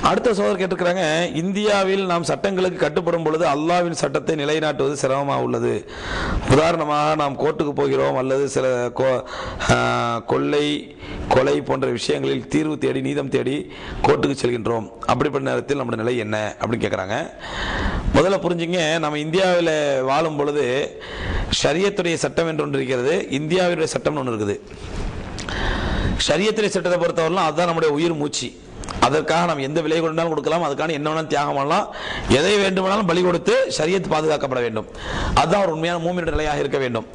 அடுத்த சோதர் கேட்டிருக்கிறாங்க, இந்தியாவில் நாம் சட்டங்களுக்கு கட்டுப்படும் பொழுது அல்லாஹ்வின் சட்டத்தை நிலைநாட்டுவது சிரமமாக உள்ளது. உதாரணமாக நாம் கோர்ட்டுக்கு போகிறோம் அல்லது சில கொலை போன்ற விஷயங்களில் தீர்வு தேடி நீதம் தேடி கோர்ட்டுக்கு செல்கின்றோம். அப்படிப்பட்ட நேரத்தில் நம்முடைய நிலை என்ன அப்படின்னு கேட்குறாங்க. முதல்ல புரிஞ்சுங்க, நம்ம இந்தியாவில் வாழும் பொழுது ஷரியத்துடைய சட்டம் என்று ஒன்று இருக்கிறது, இந்தியாவுடைய சட்டம்னு ஒன்று இருக்குது. ஷரியத்துடைய சட்டத்தை பொறுத்தவரைலாம் அதுதான் நம்முடைய உயிர் மூச்சு. அதற்காக நாம் எந்த விலை கொண்டாலும் கொடுக்கலாம், அதுக்கான என்ன வேணாலும் தியாகம் பண்ணலாம், எதை வேண்டுமானாலும் பலி கொடுத்து ஷரியத் பாதுகாக்கப்பட வேண்டும். அதுதான் ஒரு உண்மையான மூமினுடைய நிலையாக இருக்க வேண்டும்.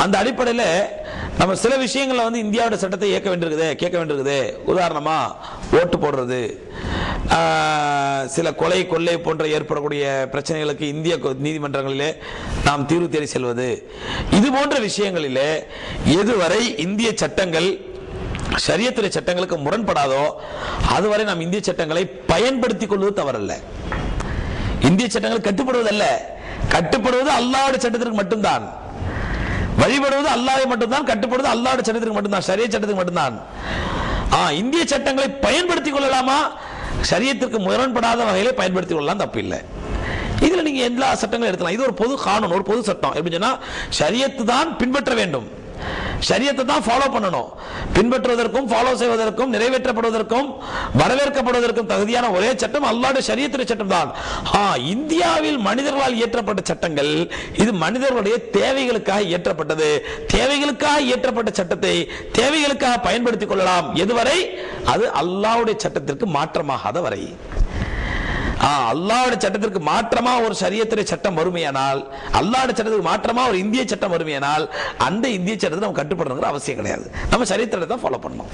அந்த அடிப்படையில் நம்ம சில விஷயங்களில் வந்து இந்தியாவுடைய சட்டத்தை கேட்க வேண்டியிருக்குது. உதாரணமா ஓட்டு போடுறது, சில கொள்ளை போன்ற ஏற்படக்கூடிய பிரச்சனைகளுக்கு இந்திய நீதிமன்றங்களிலே நாம் தீர்வு தேடி செல்வது, இது போன்ற விஷயங்களிலே எதுவரை இந்திய சட்டங்கள் ஷரியத்துடைய சட்டங்களுக்கு முரண்படாதோ அதுவரை நாம் இந்திய சட்டங்களை பயன்படுத்திக் கொள்வது தவறல்ல. இந்திய சட்டங்கள் கட்டுப்படுவதல்ல, கட்டுப்படுவது அல்லாஹ்வுடைய சட்டத்திற்கு மட்டும்தான். வழிபடுவது அல்லாஹ்வை மட்டும்தான், கட்டுப்படுவது அல்லாஹ்வுடைய சட்டத்திற்கு மட்டும்தான், ஷரியத் சட்டத்துக்கு மட்டும்தான். இந்திய சட்டங்களை பயன்படுத்திக் கொள்ளலாமா? ஷரியத்திற்கு முரண்படாத வகையிலே பயன்படுத்திக் கொள்ளலாம், தப்பு இல்லை. இதுல நீங்க எல்லா சட்டங்களும் எடுக்கலாம். இது ஒரு பொது கானூன், ஒரு பொது சட்டம். எப்படி சொன்னா, ஷரியத்து தான் பின்பற்ற வேண்டும், ஷரியத்தை தான் ஃபாலோ பண்ணணும். பின்பற்றுவதற்கும் ஃபாலோ செய்வதற்கும் நிறைவேற்றப்படுவதற்கும் வரவேற்கப்படுவதற்கும் தகுதியான ஒரே சட்டம் அல்லாஹ்வுடைய ஷரியத்துடைய சட்டம் தான். இந்தியாவில் மனிதர்களால் இயற்றப்பட்ட சட்டங்கள் இது மனிதர்களுடைய தேவைகளுக்காக இயற்றப்பட்டது. தேவைகளுக்காக இயற்றப்பட்ட சட்டத்தை தேவைகளுக்காக பயன்படுத்திக் கொள்ளலாம், எதுவரை அது அல்லாஹ்வுடைய சட்டத்திற்கு மாற்றமாகாத வரை. அல்லாஹ்வுடைய சட்டத்திற்கு மாற்றமா ஒரு ஷரியத்துடைய சட்டம் வருமையானால், அல்லாஹ்வுடைய சட்டத்துக்கு மாற்றமா ஒரு இந்திய சட்டம் வருமையானால் அந்த இந்திய சட்டத்தை நம்ம கட்டுப்படணுங்கிற அவசியம் கிடையாது. நம்ம ஷரியத்தை தான் ஃபாலோ பண்ணணும்.